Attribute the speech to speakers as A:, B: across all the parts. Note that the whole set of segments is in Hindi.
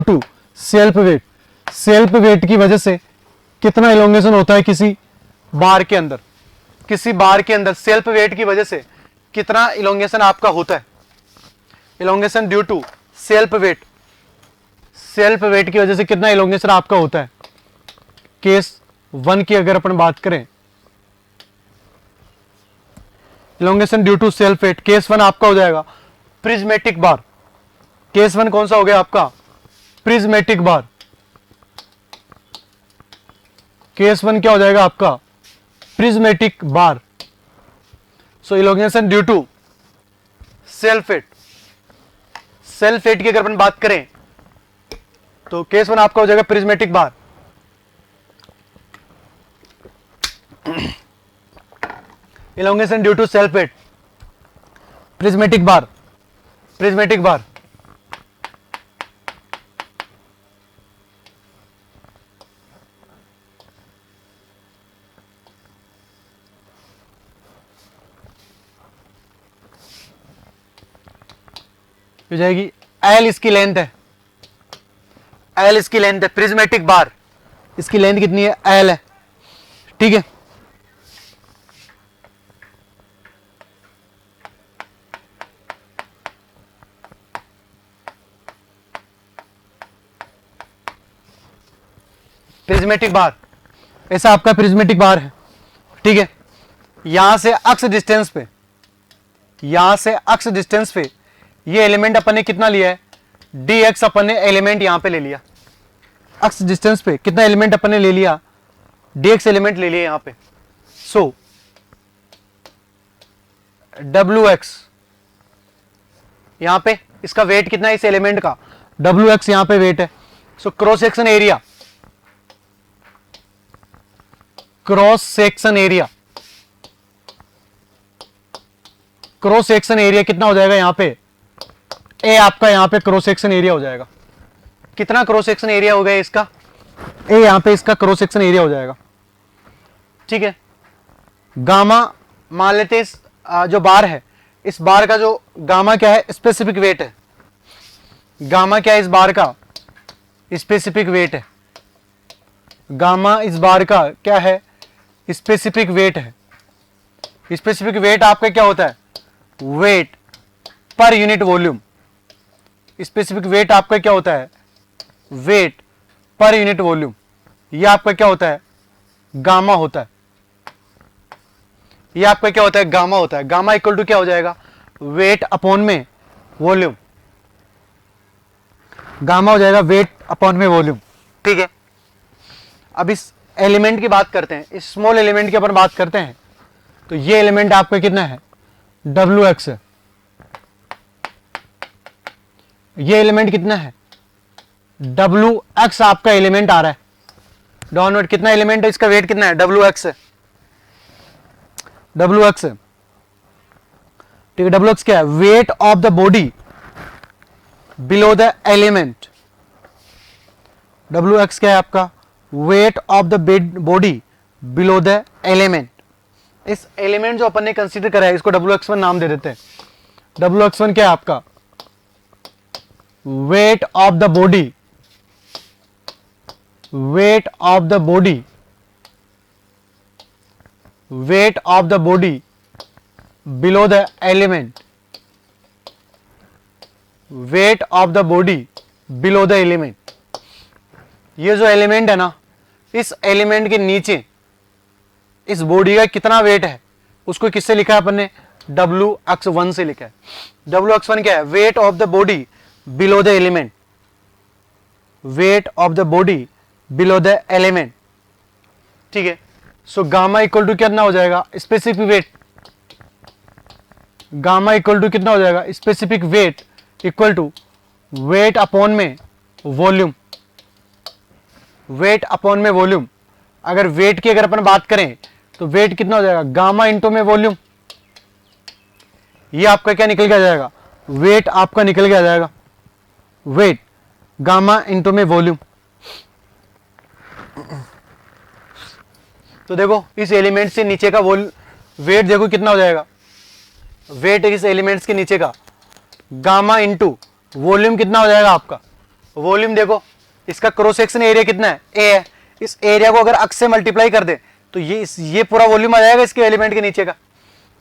A: To self weight, self weight की वजह से कितना इलोंगेशन होता है किसी बार के अंदर, किसी बार के अंदर सेल्फ वेट की वजह से कितना इलोंगेशन आपका होता है। Elongation due to self weight, self weight की वजह से कितना इलोंगेशन आपका होता है। केस 1 की अगर अपन बात करें, elongation due to self weight, case 1 आपका हो जाएगा प्रिज्मेटिक बार। केस 1 कौन सा हो गया आपका, प्रिज्मेटिक बार। केस 1 क्या हो जाएगा आपका, prismatic bar. So elongation due to self weight, self weight की अगर अपन बात करें तो केस 1 आपका हो जाएगा prismatic bar. Elongation due to self weight, prismatic bar, prismatic bar. हो जाएगी एल, इसकी लेंथ है, एल इसकी लेंथ है, प्रिज्मेटिक बार इसकी लेंथ कितनी है, एल है, ठीक है। प्रिज्मेटिक बार, ऐसा आपका प्रिज्मेटिक बार है, ठीक है। यहां से अक्स डिस्टेंस पे, यहां से अक्स डिस्टेंस पे ये एलिमेंट अपन ने कितना लिया है, dx अपन ने एलिमेंट यहां पे ले लिया। अक्स डिस्टेंस पे कितना एलिमेंट अपन ने ले लिया, dx एलिमेंट ले लिया यहां पे। सो wx यहां पे इसका वेट कितना है, इस एलिमेंट का wx यहां पे वेट है। So cross section area, cross section area, cross section area कितना हो जाएगा यहां पे, ए आपका यहां पे क्रॉस सेक्शन एरिया हो जाएगा। कितना क्रॉस सेक्शन एरिया हो गया इसका, ए यहां पे इसका क्रॉस सेक्शन एरिया हो जाएगा, ठीक है। गामा मान लेते इस जो बार है, इस बार का जो गामा क्या है, स्पेसिफिक वेट है। गामा क्या है इस बार का, स्पेसिफिक वेट है। गामा इस बार का क्या है, स्पेसिफिक वेट है। स्पेसिफिक वेट आपका क्या होता है, wait per unit volume. Specific weight आपका क्या होता है, वेट पर यूनिट वॉल्यूम। ये आपका क्या होता है, गामा होता है। ये आपका क्या होता है, गामा होता है। गामा इक्वल टू क्या हो जाएगा, वेट अपॉन में वॉल्यूम। गामा हो जाएगा वेट अपॉन में वॉल्यूम, ठीक है। अब इस एलिमेंट की बात करते हैं, इस स्मॉल एलिमेंट की अपन बात करते हैं, तो ये एलिमेंट आपका कितना है, wx है। ये एलिमेंट कितना है, wx आपका एलिमेंट आ रहा है डाउनवर्ड। कितना एलिमेंट है, इसका वेट कितना है, wx है, wx है, ठीक है। wx क्या है, weight of the body below the element. wx क्या है आपका, wait of the body below the element. इस एलिमेंट जो अपन ने कंसीडर करा है, इसको wx1 नाम दे देते हैं। wx1 क्या है आपका, wait of the body, wait of the body, wait of the body below the element, weight of the body below the element. ये जो एलिमेंट है ना, इस एलिमेंट के नीचे इस बॉडी का कितना वेट है, उसको किससे लिखा है अपन ने, wx1 से लिखा है। wx1 क्या है, weight of the body below the element, weight of the body below the element, ठीक है। सो गामा इक्वल टू कितना हो जाएगा, specific weight. Gamma equal to कितना हो जाएगा, specific weight equal to weight upon में वॉल्यूम, वेट अपॉन में वॉल्यूम। अगर वेट की अगर अपन बात करें तो वेट कितना हो जाएगा, गामा इंटू में वॉल्यूम। ये आपका क्या निकल के आ जाएगा, वेट आपका निकल के आ जाएगा, वेट गामा इंटू में वॉल्यूम। तो देखो इस एलिमेंट से नीचे का वेट देखो कितना हो जाएगा, वेट इस एलिमेंट्स के नीचे का गामा इंटू वॉल्यूम कितना हो जाएगा आपका, वॉल्यूम देखो, इसका क्रॉस सेक्शन एरिया कितना है, ए है। इस एरिया को अगर अक्स से मल्टीप्लाई कर दे तो ये पूरा वॉल्यूम आ जाएगा इसके एलिमेंट के नीचे का।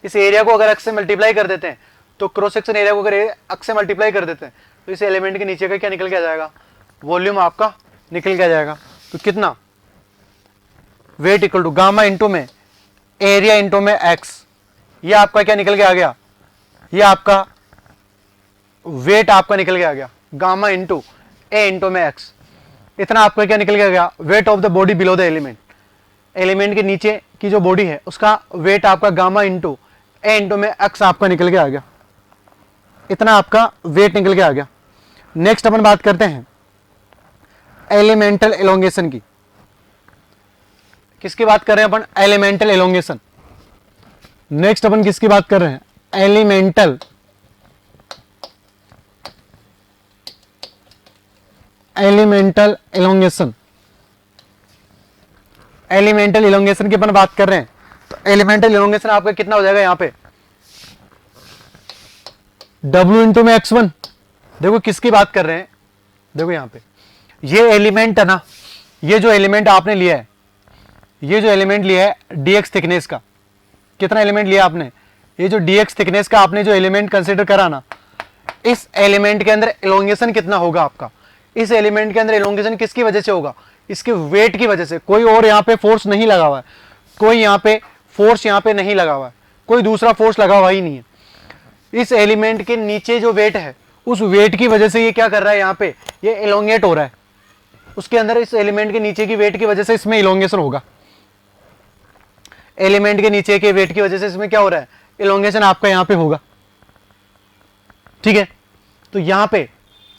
A: इस एरिया को अगर अक्स से मल्टीप्लाई कर देते हैं तो क्रॉस सेक्शन एरिया को अगर अक्स से मल्टीप्लाई कर देते हैं तो इस एलिमेंट के नीचे का क्या निकल के आ जाएगा, वॉल्यूम आपका निकल के आ जाएगा। तो कितना, weight equal to gamma into में एरिया इंटू में एक्स, ये आपका क्या निकल के आ गया, ये आपका वेट आपका निकल के आ गया, गामा इंटू ए इंटू में एक्स। इतना आपका क्या निकल के आ गया, wait of the body below the element. Element के नीचे की जो बॉडी है उसका वेट आपका गामा इंटू ए इंटू में एक्स आपका निकल के आ गया। इतना आपका वेट निकल के आ गया। नेक्स्ट अपन बात करते हैं एलिमेंटल एलोंगेशन की। किसकी बात कर रहे हैं अपन, एलिमेंटल एलोंगेशन। नेक्स्ट अपन किसकी बात कर रहे हैं, एलिमेंटल एलोंगेशन। एलिमेंटल एलोंगेशन की अपन बात कर रहे हैं तो एलिमेंटल एलोंगेशन आपका कितना हो जाएगा यहां पे, W इंटू में x1। देखो किसकी बात कर रहे हैं, देखो यहां पे ये एलिमेंट है ना, ये जो एलिमेंट आपने लिया है, ये जो एलिमेंट लिया है dx थिकनेस का, कितना एलिमेंट लिया आपने, ये जो dx थिकनेस का आपने जो एलिमेंट कंसीडर करा ना, इस एलिमेंट के अंदर एलोंगेशन कितना होगा आपका, इस एलिमेंट के अंदर एलोंगेशन किसकी वजह से होगा, इसके वेट की वजह से। कोई और यहाँ पे फोर्स नहीं लगा हुआ है, कोई यहाँ पे फोर्स यहाँ पे नहीं लगा हुआ है, कोई दूसरा फोर्स लगा हुआ ही नहीं है। इस एलिमेंट के नीचे जो वेट है उस वेट की वजह से ये क्या कर रहा है, यहाँ पे ये एलोंगेट हो रहा है। उसके अंदर इस एलिमेंट के नीचे की वेट की वजह से इसमें एलोंगेशन होगा। एलिमेंट के नीचे के वेट की वजह से इसमें क्या हो रहा है, एलोंगेशन आपका यहाँ पे होगा। ठीक है, तो यहाँ पे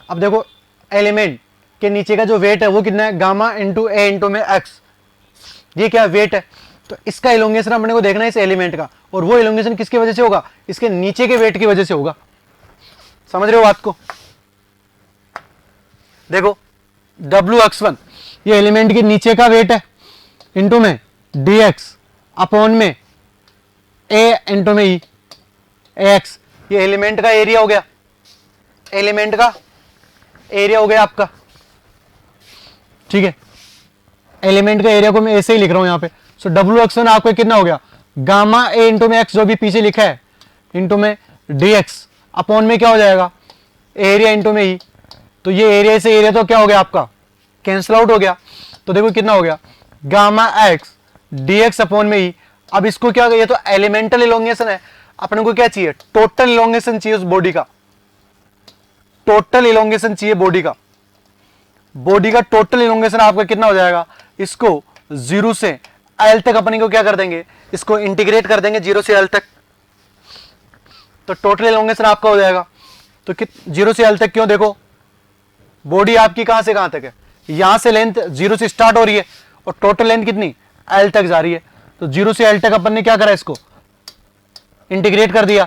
A: अब देखो एलिमेंट के नीचे का जो वेट है वो कितना है, गामा इंटू ए इंटू में एक्स, ये क्या वेट है। तो इसका एलोंगेशन अपने को देखना है इस एलिमेंट का, और वो एलोंगेशन किसकी वजह से होगा, इसके नीचे के वेट की वजह से होगा। समझ रहे हो बात को, देखो W(x1) ये एलिमेंट के नीचे का वेट है इंटू में dx अपॉन में a इंटू में e ax, ये एलिमेंट का एरिया हो गया, एलिमेंट का एरिया हो गया आपका। ठीक है, एलिमेंट का एरिया को मैं ऐसे ही लिख रहा हूं यहां पे। सो W(x1) आपका कितना हो गया, गामा a इंटू में x जो भी पीछे लिखा है इंटू में dx अपॉन में क्या हो जाएगा, एरिया इंटू में ई। तो ये एरिया से एरिया तो क्या हो गया आपका, कैंसिल आउट हो गया। तो देखो कितना हो गया, गामा x dx अपॉन में ई। अब इसको क्या हो गया, ये तो एलिमेंटल इलोंगेशन है, अपने को क्या चाहिए, टोटल इलोंगेशन चाहिए उस बॉडी का, टोटल इलोंगेशन चाहिए बॉडी का। बॉडी का टोटल इलोंगेशन आपका कितना हो जाएगा, इसको 0 से l तक अपने को क्या कर देंगे, इसको इंटीग्रेट कर देंगे 0 से l तक, तो टोटल इलोंगेशन आपका हो जाएगा। तो 0 से l तक क्यों, देखो बॉडी आपकी कहां से कहां तक है, यहां से लेंथ 0 से स्टार्ट हो रही है और टोटल लेंथ कितनी l तक जा रही है। तो 0 से l तक अपन ने क्या करा, इसको इंटीग्रेट कर दिया,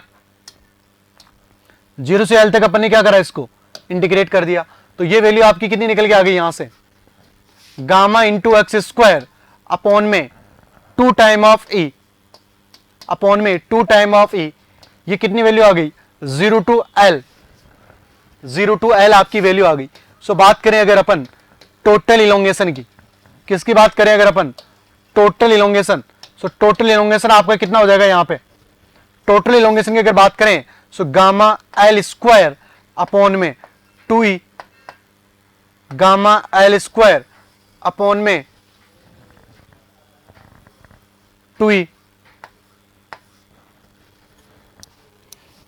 A: 0 से l तक अपन ने क्या करा, इसको इंटीग्रेट कर दिया। तो ये वैल्यू आपकी कितनी निकल के आ गई यहां से, gamma into x square upon में 2 टाइम ऑफ ई, अपॉन में 2 टाइम ऑफ ई। ये कितनी वैल्यू आ गई, 0 टू l, 0 टू l आपकी वैल्यू आ गई। सो बात करें अगर अपन टोटल इलोंगेशन की, किसकी बात करें अगर अपन, total elongation. So total elongation आपका कितना हो जाएगा यहाँ पे, टोटल इलोंगेशन की अगर बात करें so gamma l square upon में 2e, gamma l square upon में 2e,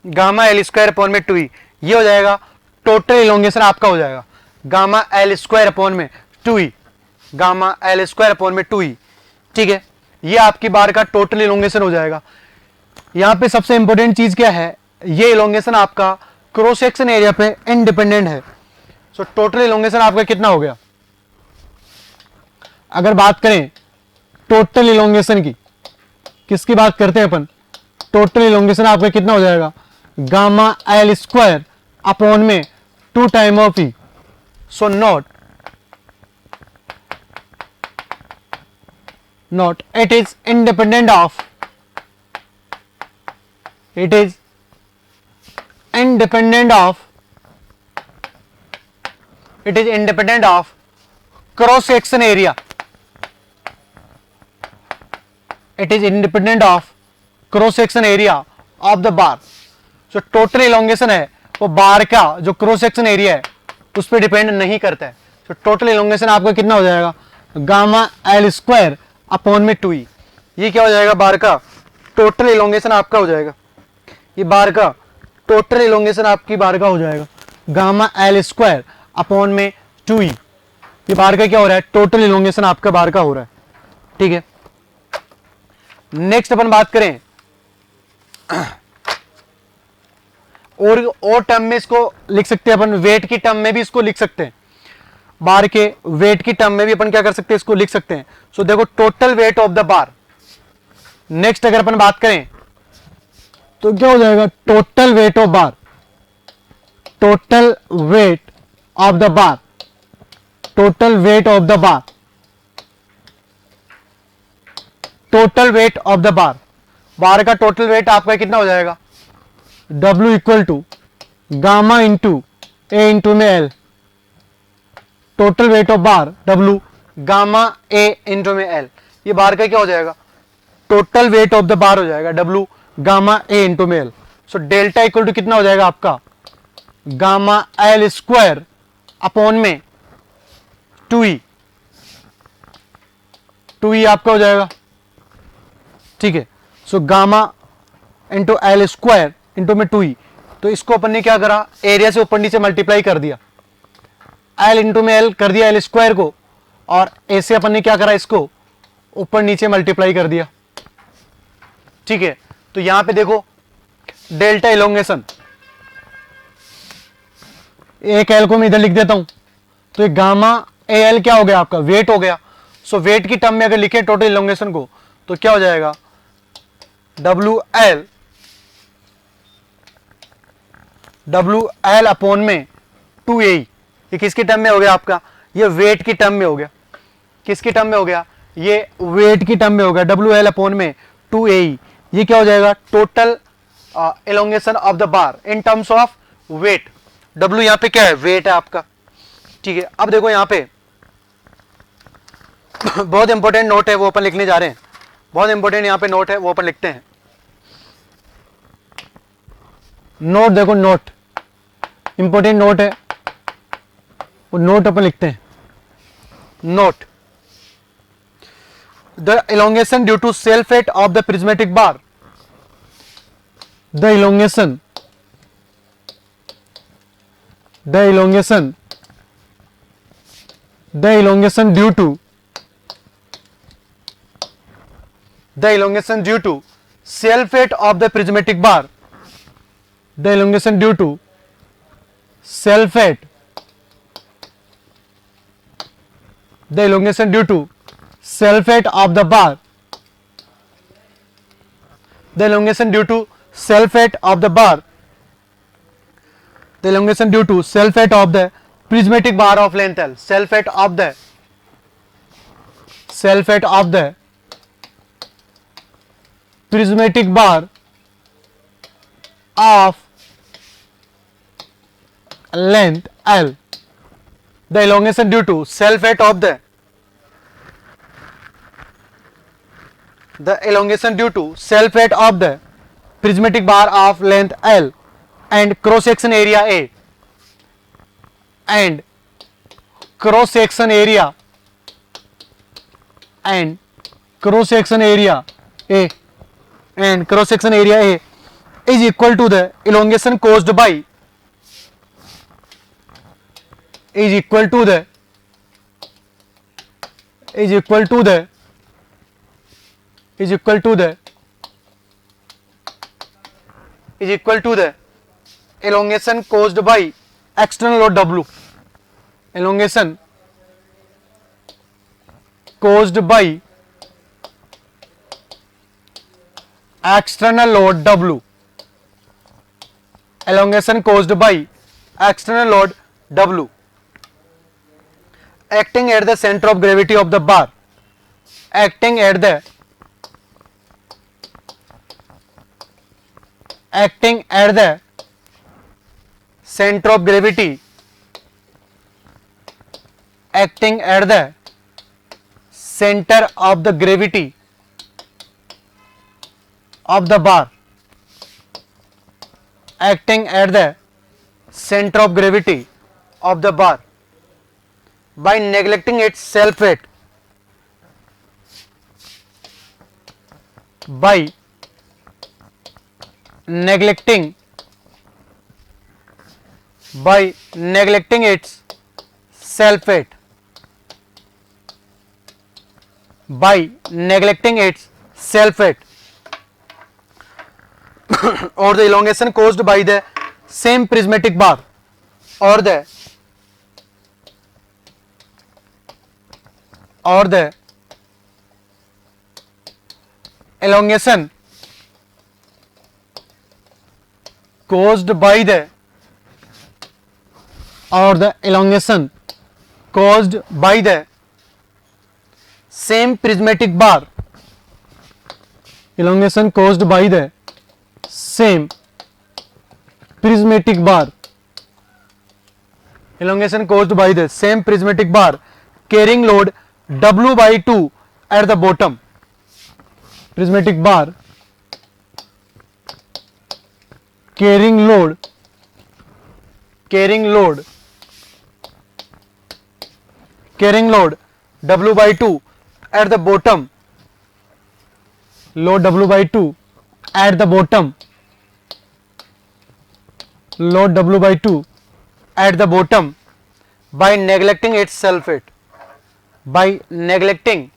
A: gamma l square upon में 2e, ये हो जाएगा टोटल इलोंगेशन आपका हो जाएगा, गामा l स्क्वायर अपॉन में 2e, gamma l square upon में 2e। ठीक है, ये आपकी बार का टोटल इलोंगेशन हो जाएगा। यहां पे सबसे इंपॉर्टेंट चीज क्या है, ये इलोंगेशन आपका क्रॉस सेक्शन एरिया पे इंडिपेंडेंट है। सो टोटल इलोंगेशन आपका कितना हो गया, अगर बात करें टोटल इलोंगेशन की, किसकी बात करते हैं अपन, टोटल इलोंगेशन आपका कितना हो जाएगा, गामा l स्क्वायर अपॉन में 2 time of E. So not it is independent of, it is independent of, it is independent of cross section area. It is independent of cross section area of the bar. जो टोटल इलोंगेशन है वो बार का जो क्रॉस सेक्शन एरिया है उस पर डिपेंड नहीं करता है. तो टोटल इलोंगेशन आपका कितना हो जाएगा, गामा एल स्क्वायर अपॉन में 2e. ये क्या हो जाएगा, बार का टोटल इलोंगेशन आपका हो जाएगा. ये बार का टोटल इलोंगेशन आपकी बार का हो जाएगा गामा एल स्क्वायर अपॉन में 2e. ये बार का क्या हो रहा है, टोटल इलोंगेशन आपका बार का हो रहा है. ठीक है. नेक्स्ट अपन बात करें और टर्म में इसको लिख सकते हैं अपन, वेट की टर्म में भी इसको लिख सकते हैं. बार के वेट की टर्म में भी अपन क्या कर सकते हैं, इसको लिख सकते हैं. सो देखो total weight of the bar. Next अगर अपन बात करें तो क्या हो जाएगा, total weight of bar. Total weight of the bar. Total weight of the bar. Total weight of the bar. Bar का टोटल वेट आपका कितना हो जाएगा, W equal to gamma into A into में L. Total weight of bar W gamma A into में एल. ये बार का क्या हो जाएगा, total weight of the bar हो जाएगा W गामा ए इंटू में L. So delta equal to कितना हो जाएगा आपका, गामा एल स्क्वायर अपॉन में 2e. 2e आपका हो जाएगा. ठीक है. So gamma into L square into में 2e. तो इसको अपन ने क्या करा, एरिया से ऊपर नीचे मल्टीप्लाई कर दिया. एल इंटू में एल कर दिया एल स्क्वायर को, और ए से अपन ने क्या करा, इसको ऊपर नीचे मल्टीप्लाई कर दिया. ठीक है. तो यहां पे देखो डेल्टा इलोंगेशन, एक एल को मैं इधर लिख देता हूं. तो ये गामा ए एल क्या हो गया आपका, वेट हो गया. सो वेट की टर्म में अगर लिखे टोटल इलोंगेशन को तो क्या हो जाएगा, डब्ल्यू एल अपॉन में 2e. ये किसकी टर्म में हो गया आपका, ये वेट की टर्म में हो गया. किसकी टर्म में हो गया, ये वेट की टर्म में हो गया. डब्ल्यू एल अपॉन में 2e. ये क्या हो जाएगा, total elongation of the bar in terms of weight. W यहां पे क्या है, वेट है आपका. ठीक है. अब देखो यहां पे बहुत इंपॉर्टेंट नोट है वो अपन लिखने जा रहे हैं. बहुत इंपॉर्टेंट यहां पे नोट है वो अपन लिखते हैं. नोट देखो, नोट इंपॉर्टेंट नोट है, वो नोट अपन लिखते हैं. Note, the elongation due to self weight of the prismatic bar. The elongation due to self weight of the prismatic bar. The elongation due to self weight. The elongation due to self weight of the bar. The elongation due to self weight of the bar. The elongation due to self weight of the prismatic bar of length L. Self weight of the prismatic bar of length L. The elongation due to self weight of the elongation due to self weight of the prismatic bar of length L and cross section area A and cross section area A is equal to the elongation caused by elongation caused by external load W. Elongation caused by external load W. Elongation caused by external load W acting at the center of gravity of the bar. Acting at the center of gravity acting at the center of the gravity of the bar, acting at the center of gravity of the bar by neglecting its self weight, by neglecting its self weight, by neglecting its self weight or the elongation caused by the same prismatic bar or the elongation caused by the same prismatic bar, elongation caused by the same prismatic bar, elongation caused by the same prismatic bar carrying load W by 2 at the bottom, prismatic bar carrying load W by 2 at the bottom, load W by 2 at the bottom, load W by 2 at the bottom by neglecting its self weight, by neglecting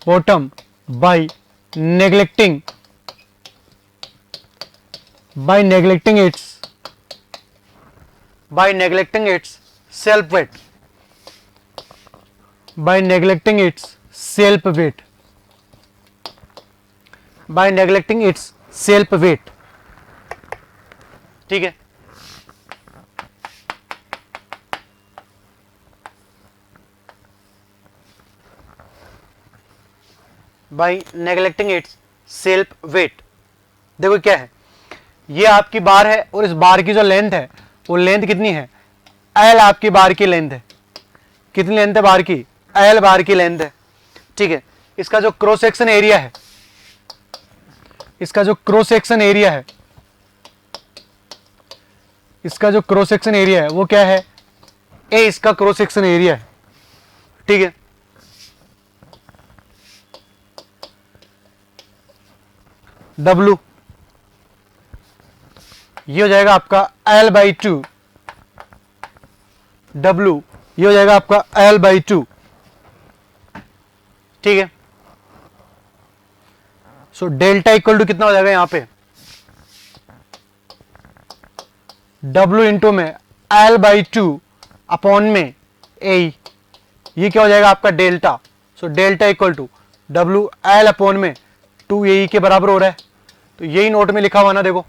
A: bottom, by neglecting its self weight, by neglecting its self weight, by neglecting its self weight। ठीक है, by neglecting it's self weight. देखो क्या है, ये आपकी बार है और इस बार की जो लेंथ है वो लेंथ कितनी है, एल आपकी बार की लेंथ है। कितनी लेंथ है बार की, एल बार की लेंथ है। ठीक है, इसका जो क्रॉस सेक्शन एरिया है, इसका जो क्रॉस सेक्शन एरिया है, इसका जो क्रॉस सेक्शन एरिया है वो क्या है, ए इसका क्रॉस सेक्शन एरिया है। ठीक है, W ये हो जाएगा आपका L बाई 2, W ये हो जाएगा आपका L बाई 2। ठीक है, सो डेल्टा इक्वल टू कितना हो जाएगा यहां पे, W इंटू में L बाई 2 अपॉन में A, ये क्या हो जाएगा आपका delta. So delta equal to W L upon में 2 AE के बराबर हो रहा है। तो यही नोट में लिखा हुआ ना, देखो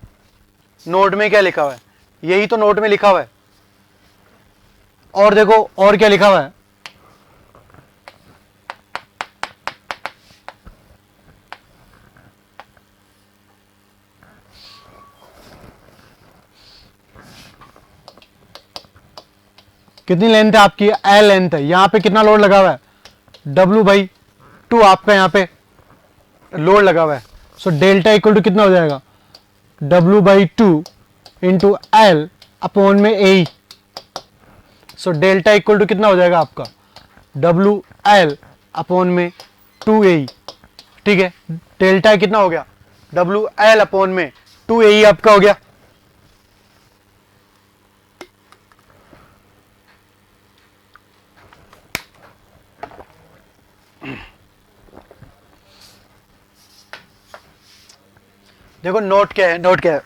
A: नोट में क्या लिखा हुआ है, यही तो नोट में लिखा हुआ है। और देखो और क्या लिखा हुआ है, कितनी लेंथ है आपकी, एल लेंथ है। यहां पे कितना लोड लगा हुआ है, W बाई 2 आपका यहां पे लोड लगा हुआ है। सो डेल्टा इक्वल टू कितना हो जाएगा, W by 2 into L upon में ए। सो डेल्टा इक्वल टू कितना हो जाएगा आपका, W L अपॉन में 2A। ठीक है, डेल्टा कितना हो गया, W L अपॉन में 2A आपका हो गया। देखो नोट क्या है, नोट क्या है,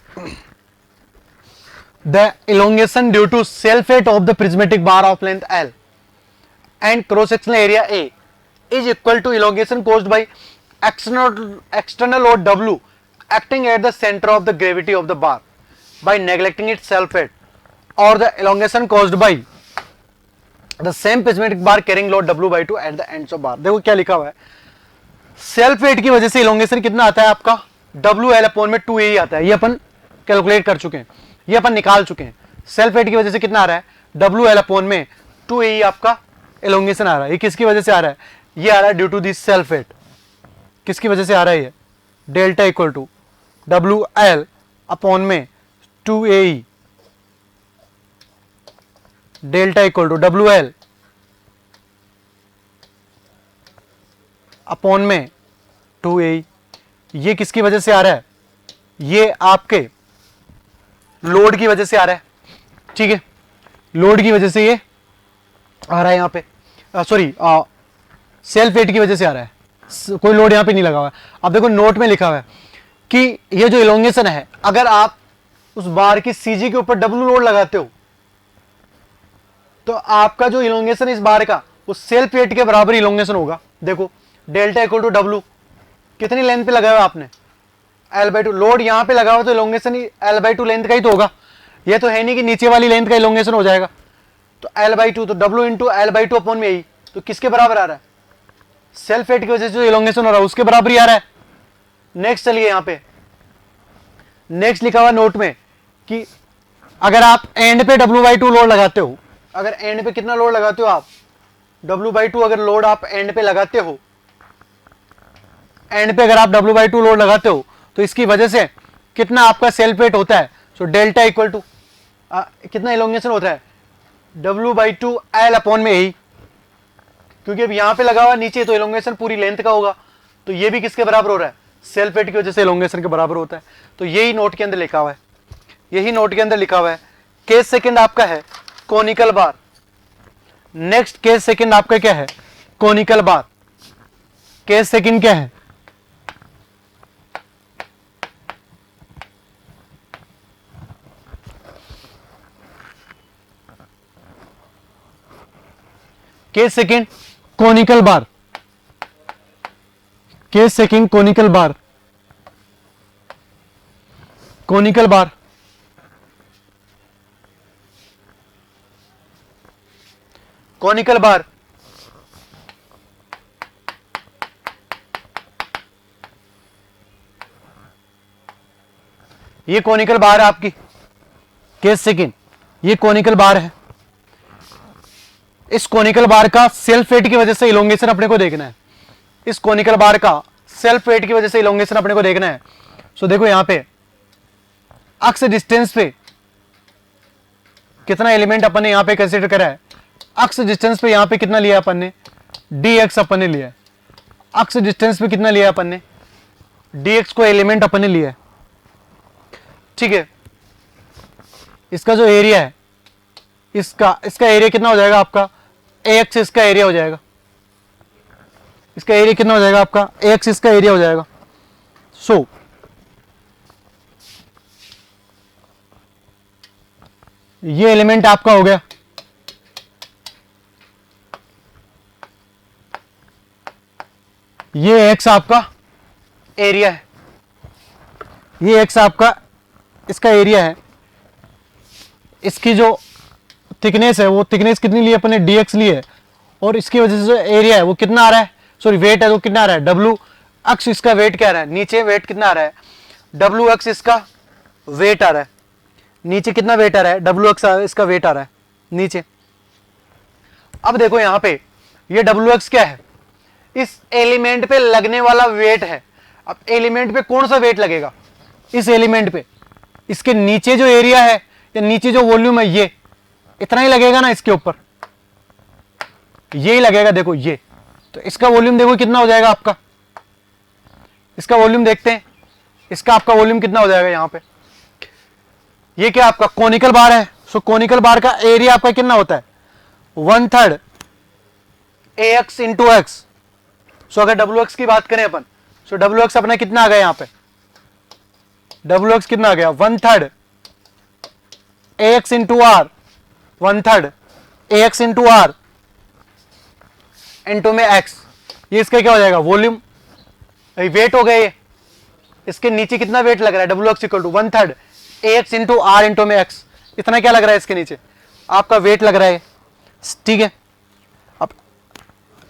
A: the elongation due to self weight of the prismatic bar of length L and cross sectional area A is equal to elongation caused by external load W acting at the center of the gravity of the bar by neglecting its self weight, or the elongation caused by the same prismatic bar carrying load W by 2 at the ends of bar। देखो क्या लिखा हुआ है, सेल्फ वेट की वजह से elongation कितना आता है आपका, W L अपॉन में 2A आता है। ये अपन कैलकुलेट कर चुके हैं, ये अपन निकाल चुके हैं। सेल्फ वेट की वजह से कितना आ रहा है, W L अपॉन में टू ए आपका एलोंगेशन आ रहा है। ये किसकी वजह से आ रहा है? ये आ रहा है due to this self weight. किसकी वजह से आ रहा है? ये delta equal to W L upon में two A E, delta equal to W L upon में टू ए ई। ये किसकी वजह से आ रहा है? ये आपके लोड की वजह से आ रहा है। ठीक है, लोड की वजह से ये आ रहा है यहां पे, सॉरी सेल्फ वेट की वजह से आ रहा है। कोई लोड यहां पे नहीं लगा हुआ है। अब देखो नोट में लिखा हुआ है कि ये जो इलोंगेशन है, अगर आप उस बार की सीजी के ऊपर डब्ल्यू लोड लगाते हो तो आपका जो इलोंगेशन इस बार का वो सेल्फ वेट के बराबर इलोंगेशन होगा। देखो डेल्टा इक्वल टू डब्ल्यू, कितनी लेंथ पे लगाया हुआ आपने? L by two. लोड यहां पे लगा हुआ तो elongation L by two length का ही तो होगा। ये तो है नहीं कि नीचे वाली लेंथ का इलोंगेशन हो जाएगा। तो एल बाई टू, तो W into L by two upon में ई, तो किसके बराबर आ रहा है? सेल्फ वेट की वजह से जो इलोंगेशन हो रहा है उसके बराबर ही आ रहा है। नेक्स्ट चलिए, यहां पे नेक्स्ट लिखा हुआ नोट में कि अगर आप एंड पे डब्ल्यू बाई टू लोड लगाते हो, अगर एंड पे कितना लोड लगाते हो आप? डब्ल्यू बाई टू अगर लोड आप एंड पे लगाते हो, एंड पे अगर आप डब्ल्यू बाई टू लोड लगाते हो तो इसकी वजह से कितना आपका सेल्फ वेट होता है? सो डेल्टा इक्वल टू कितना इलोंगेशन होता है? W by two L upon में ई, क्योंकि अब यहां पे लगा हुआ नीचे तो इलोंगेशन पूरी लेंथ का होगा, तो ये भी किसके बराबर हो रहा है? सेल्फ वेट की वजह से इलोंगेशन के बराबर होता है। तो यही नोट के अंदर लिखा हुआ है, यही नोट के अंदर लिखा हुआ है। केस सेकंड आपका है कोनिकल बार। नेक्स्ट केस सेकंड आपका क्या है? कोनिकल बार। केस सेकंड क्या है? केस सेकंड कोनिकल बार। केस सेकंड कोनिकल बार। कोनिकल बार कोनिकल बार ये कोनिकल बार है आपकी। केस सेकंड ये कोनिकल बार है। इस कोनिकल बार का सेल्फ वेट की वजह से इलोंगेशन अपने को देखना है। इस कोनिकल बार का सेल्फ वेट की वजह से इलोंगेशन अपने को देखना है। सो देखो यहां पे अक्स डिस्टेंस पे कितना एलिमेंट अपन ने यहां पे कंसीडर करा है? अक्स डिस्टेंस पे यहां पे कितना लिया अपन ने? dx अपन ने लिया है। अक्स डिस्टेंस पे कितना लिया अपन ने? dx को एलिमेंट अपन ने लिया है। ठीक है, इसका जो एरिया है, इसका एरिया कितना हो जाएगा आपका? ax इसका एरिया हो जाएगा। इसका एरिया कितना हो जाएगा आपका? ax इसका एरिया हो जाएगा। सो ये एलिमेंट आपका हो गया। ये x आपका एरिया है, ये x आपका इसका एरिया है। इसकी जो थिकनेस है वो थिकनेस कितनी ली है अपने? dx ली है। और इसकी वजह से जो एरिया है वो कितना आ रहा है? सॉरी वेट है वो कितना आ रहा है? w अक्ष इसका वेट क्या आ रहा है? नीचे वेट कितना आ रहा है? w अक्ष इसका वेट आ रहा है। नीचे कितना वेट आ रहा है? w अक्ष इसका वेट आ रहा है नीचे। अब देखो यहां पे ये w अक्ष क्या है? इस एलिमेंट पे लगने वाला वेट है। अब एलिमेंट पे कौन सा वेट लगेगा? इस एलिमेंट पे इसके नीचे जो एरिया है या नीचे जो वॉल्यूम है ये इतना ही लगेगा ना, इसके ऊपर ये ही लगेगा। देखो ये तो इसका वॉल्यूम देखो कितना हो जाएगा आपका? इसका वॉल्यूम देखते हैं, इसका आपका वॉल्यूम कितना हो जाएगा यहां पे? ये क्या आपका कोनिकल बार है। सो कोनिकल बार का एरिया आपका कितना होता है? 1/3 ax इंटू एक्स। सो अगर डब्ल्यू एक्स की बात करें अपन, सो डब्ल्यू एक्स अपना कितना आ गया यहां पे? डब्ल्यू एक्स कितना आ गया? 1/3 ax into r, 1/3 ax into r into में x। ये इसका क्या हो जाएगा? वॉल्यूम, वेट हो गया ये। इसके नीचे कितना वेट लग रहा है? W x equal to 1/3 ax into r into में x। इतना क्या लग रहा है इसके नीचे? आपका वेट लग रहा है। ठीक है, अब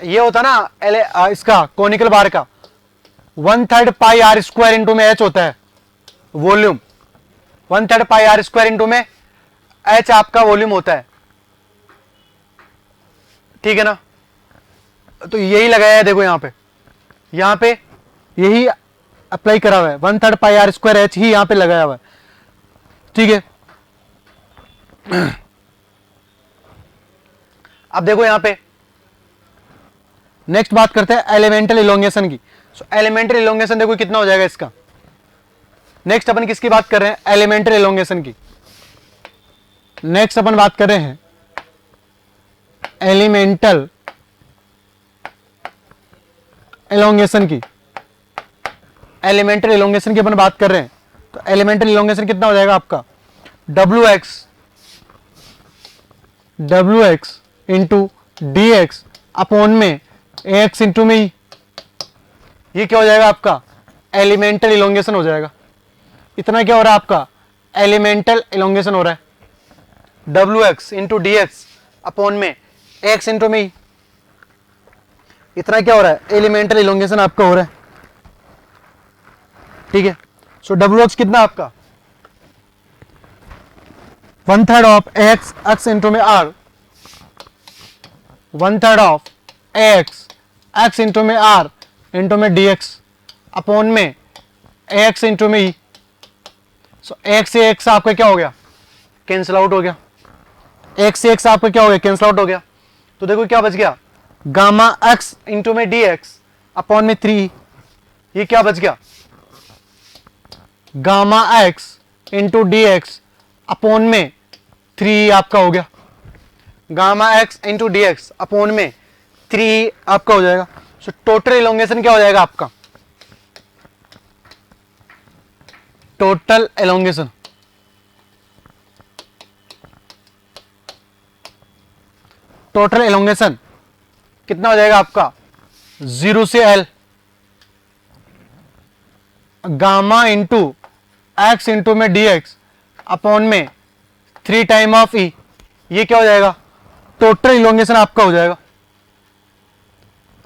A: ये होता ना इसका कोनिकल बार का 1/3 पाई आर स्क्वायर इंटू में h होता है volume. 1/3 pi r square into में h आपका वॉल्यूम होता है। ठीक है ना। तो यही लगाया है, देखो यहाँ पे यही अप्लाई करा हुआ है, 1/3 पाई आर स्क्वायर एच ही यहाँ पे लगाया हुआ है, ठीक है। अब देखो यहाँ पे नेक्स्ट बात करते हैं एलिमेंटल इलोंगेशन की। सो एलिमेंटल इलोंगेशन देखो कितना हो जाएगा इसका। नेक्स्ट अपन किसकी बात कर रहे हैं, एलिमेंटल इलोंगेशन की। नेक्स्ट अपन बात कर रहे हैं एलिमेंटल इलोंगेशन की। एलिमेंटल इलोंगेशन की अपन बात कर रहे हैं, तो एलिमेंटल इलोंगेशन कितना हो जाएगा आपका, W x into D x upon में एक्स इंटू में, ये क्या हो जाएगा आपका, एलिमेंटल इलोंगेशन हो जाएगा। इतना क्या हो रहा है आपका, एलिमेंटल इलोंगेशन हो रहा है, W x into D x upon में एक्स इंटू में, इतना क्या हो रहा है, एलिमेंटल इलोंगेशन आपका हो रहा है, ठीक है। सो डब्ल्यू एक्स कितना आपका, 1/3 ऑफ एक्स एक्स इंटू में r, 1/3 of x x into में आर इंटू में डी एक्स अपॉन में एक्स इंटू में ई। सो एक्स से एक्स आपका क्या हो गया, कैंसिल आउट हो गया, एक्स से एक्स आपका क्या हो गया, कैंसिल आउट हो गया। तो देखो क्या बच गया, गामा एक्स इंटू में डी एक्स अपॉन में 3, ये क्या बच गया, gamma x into D x upon में 3 आपका हो गया, gamma x into D x upon में 3 आपका हो जाएगा। सो टोटल इलोंगेशन क्या हो जाएगा आपका, टोटल इलोंगेशन, टोटल इलोंगेशन कितना हो जाएगा आपका, 0 से L gamma into x into में डी एक्स अपॉन में 3 टाइम ऑफ ई, ये क्या हो जाएगा, टोटल इलोंगेशन आपका हो जाएगा,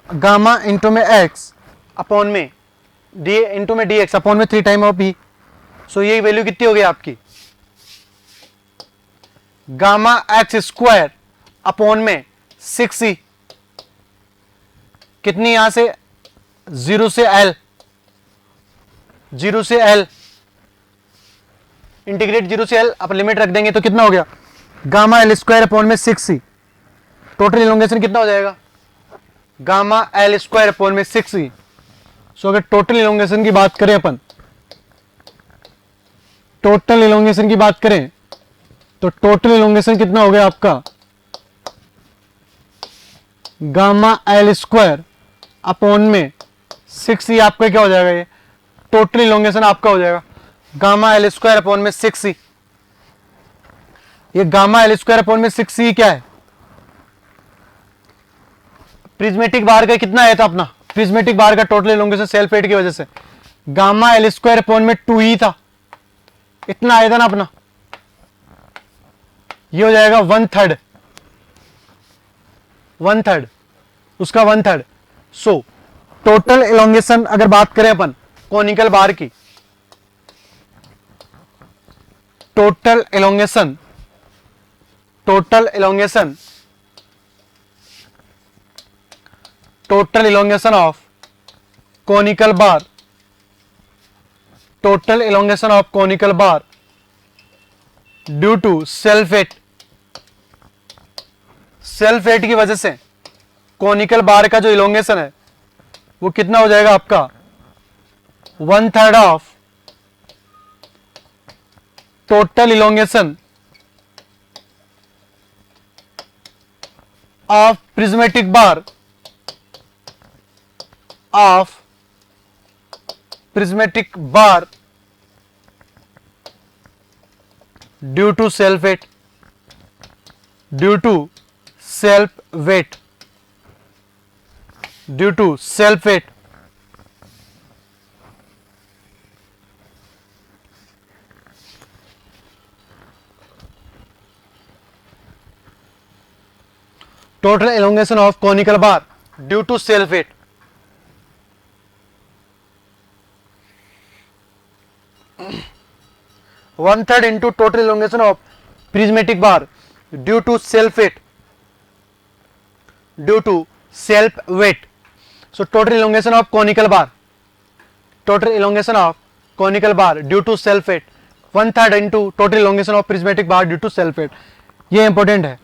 A: गामा इंटू में एक्स अपॉन में डी इंटू में डी एक्स अपॉन में 3 टाइम ऑफ ई। सो ये वैल्यू कितनी हो गई आपकी, गामा एक्स स्क्वायर अपॉन में 6e, कितनी यहां से 0 से L, 0 से L इंटीग्रेट 0 से L आप लिमिट रख देंगे तो कितना हो गया, गामा एल स्क्वायर अपॉन में 6e। टोटल इलोंगेशन कितना हो जाएगा, गामा एल स्क्वायर अपॉन में 6e। सो अगर टोटल इलोंगेशन की बात करें अपन, टोटल इलोंगेशन की बात करें तो टोटल इलोंगेशन कितना हो गया आपका, गामा एल स्क्वायर अपॉन में 6e आपका क्या हो जाएगा, ये टोटल इलोंगेशन आपका हो जाएगा, गामा एल स्क्वायर अपॉन में 6e। ये गामा एल स्क्वायर अपॉन में 6e क्या है, प्रिज्मेटिक बार का कितना आया था अपना, प्रिज्मेटिक बार का टोटल इलोंगेशन सेल्फ वेट की वजह से गामा एल स्क्वायर अपॉन में 2e था, इतना आया था ना अपना, ये हो जाएगा 1/3, 1/3 उसका 1/3। सो टोटल इलोंगेशन अगर बात करें अपन कॉनिकल बार की, total elongation, total elongation, total elongation of conical bar, total elongation of conical bar due to self weight, self weight की वजह से कॉनिकल बार का जो इलोंगेशन है वो कितना हो जाएगा आपका, 1/3 of total elongation of prismatic bar, of prismatic bar due to self weight, due to self weight, due to self weight. Total elongation of conical bar due to self weight. One third into total elongation of prismatic bar due to self weight, due to self weight. So total elongation of conical bar, total elongation of conical bar due to self weight 1/3 into total elongation of prismatic bar due to self weight. ये इंपॉर्टेंट है,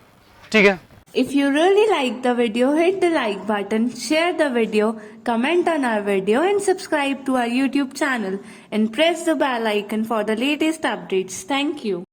A: ठीक है.
B: If you really like the video, hit the like button, share the video, comment on our video and subscribe to our YouTube channel and press the bell icon for the latest updates. Thank you.